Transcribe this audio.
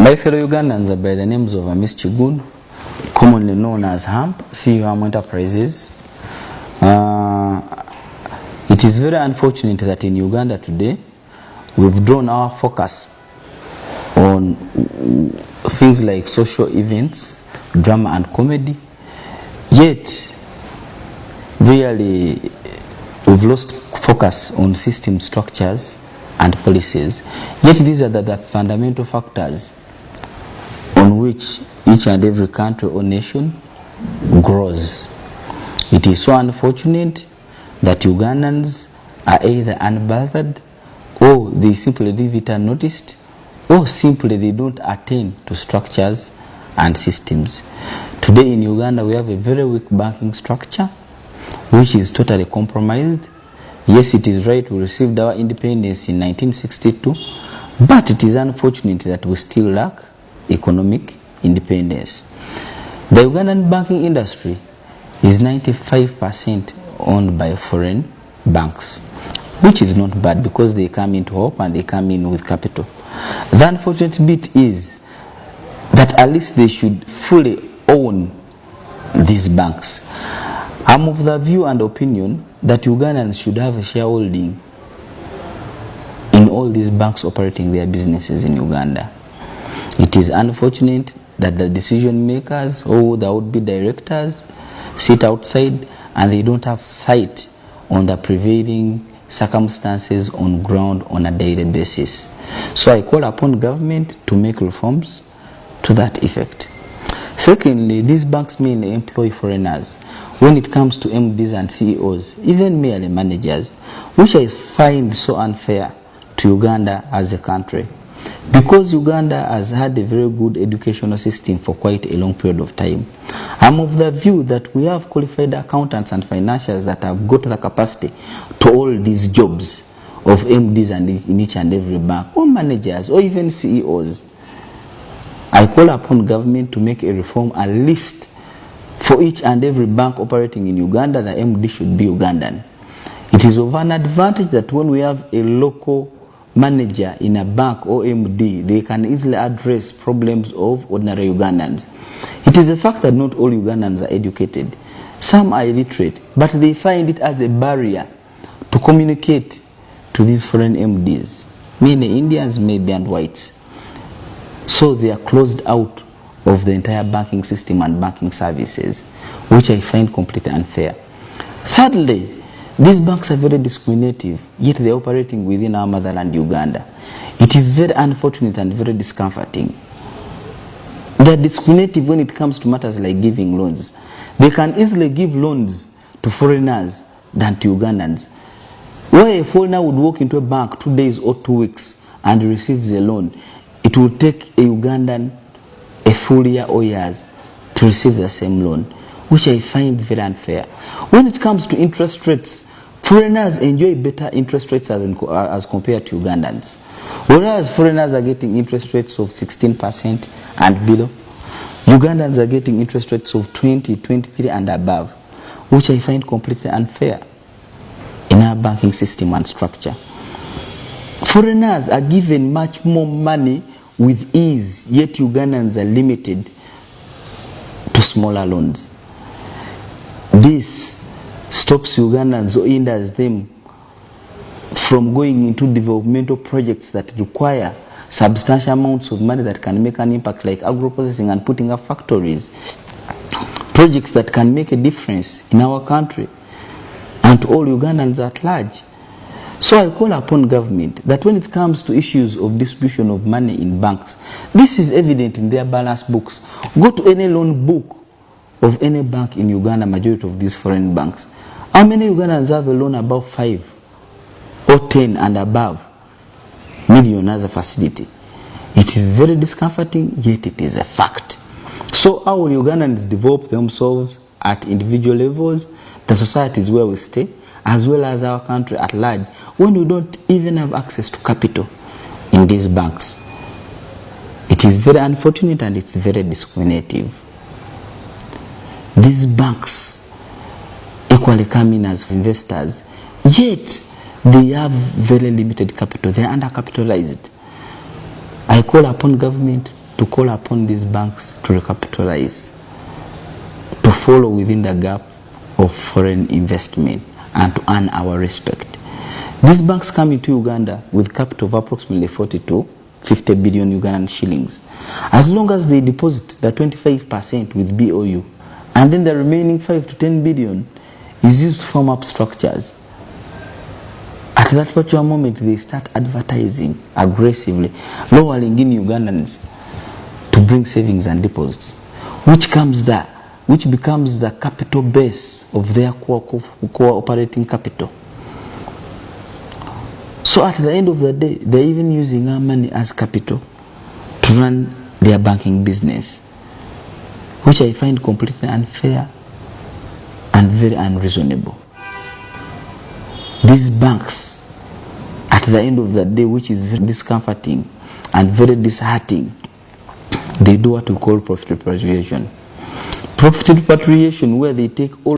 My fellow Ugandans are by the names of Amis Chigun, commonly known as HAMP, CEO HAMP Enterprises. It is very unfortunate that in Uganda today, we've drawn our focus on things like social events, drama and comedy, yet really we've lost focus on system structures and policies. Yet these are the fundamental factors on which each and every country or nation grows. It is so unfortunate that Ugandans are either unbothered, or they simply leave it unnoticed, or simply they don't attend to structures and systems. Today in Uganda we have a very weak banking structure which is totally compromised. Yes, it is right, we received our independence in 1962, but it is unfortunate that we still lack economic independence. The Ugandan banking industry is 95% owned by foreign banks, which is not bad because they come in to help and they come in with capital. The unfortunate bit is that at least they should fully own these banks. I'm of the view and opinion that Ugandans should have a shareholding in all these banks operating their businesses in Uganda. It is unfortunate that the decision makers or the would-be directors sit outside and they don't have sight on the prevailing circumstances on ground on a daily basis. So I call upon government to make reforms to that effect. Secondly, these banks mainly employ foreigners when it comes to MDs and CEOs, even merely managers, which I find so unfair to Uganda as a country. Because Uganda has had a very good educational system for quite a long period of time, I'm of the view that we have qualified accountants and financials that have got the capacity to hold these jobs of MDs and in each and every bank, or managers, or even CEOs. I call upon government to make a reform at least for each and every bank operating in Uganda. The MD should be Ugandan. It is of an advantage that when we have a local manager in a bank or MD, they can easily address problems of ordinary Ugandans. It is a fact that not all Ugandans are educated. Some are illiterate, but they find it as a barrier to communicate to these foreign MDs, mainly Indians maybe and whites. So they are closed out of the entire banking system and banking services, which I find completely unfair. Thirdly, these banks are very discriminative, yet they are operating within our motherland, Uganda. It is very unfortunate and very discomforting. They are discriminative when it comes to matters like giving loans. They can easily give loans to foreigners than to Ugandans. Where a foreigner would walk into a bank 2 days or 2 weeks and receives a loan, it will take a Ugandan a full year or years to receive the same loan, which I find very unfair. When it comes to interest rates, foreigners enjoy better interest rates as compared to Ugandans. Whereas foreigners are getting interest rates of 16% and below, Ugandans are getting interest rates of 20, 23 and above, which I find completely unfair in our banking system and structure. Foreigners are given much more money with ease, yet Ugandans are limited to smaller loans. This stops Ugandans or hinders them from going into developmental projects that require substantial amounts of money that can make an impact, like agro-processing and putting up factories, projects that can make a difference in our country and to all Ugandans at large. So I call upon government that when it comes to issues of distribution of money in banks, this is evident in their balance books. Go to any loan book of any bank in Uganda, majority of these foreign banks. How many Ugandans have a loan above 5 or 10 and above million as a facility? It is very discomforting, yet it is a fact. So how will Ugandans develop themselves at individual levels, the societies where we stay, as well as our country at large, when we don't even have access to capital in these banks? It is very unfortunate and it's very discriminative. These banks equally come in as investors, yet they have very limited capital. They are undercapitalized. I call upon government to call upon these banks to recapitalize, to follow within the gap of foreign investment and to earn our respect. These banks come into Uganda with capital of approximately 40 to 50 billion Ugandan shillings. As long as they deposit the 25% with BOU, and then the remaining 5 to 10 billion is used to form up structures. At that particular moment, they start advertising aggressively, lowering in Ugandans to bring savings and deposits, which becomes the capital base of their cooperating capital. So at the end of the day, they're even using our money as capital to run their banking business, which I find completely unfair and very unreasonable. These banks, at the end of the day, which is very discomforting and very disheartening, they do what we call profit repatriation. Profit repatriation, where they take all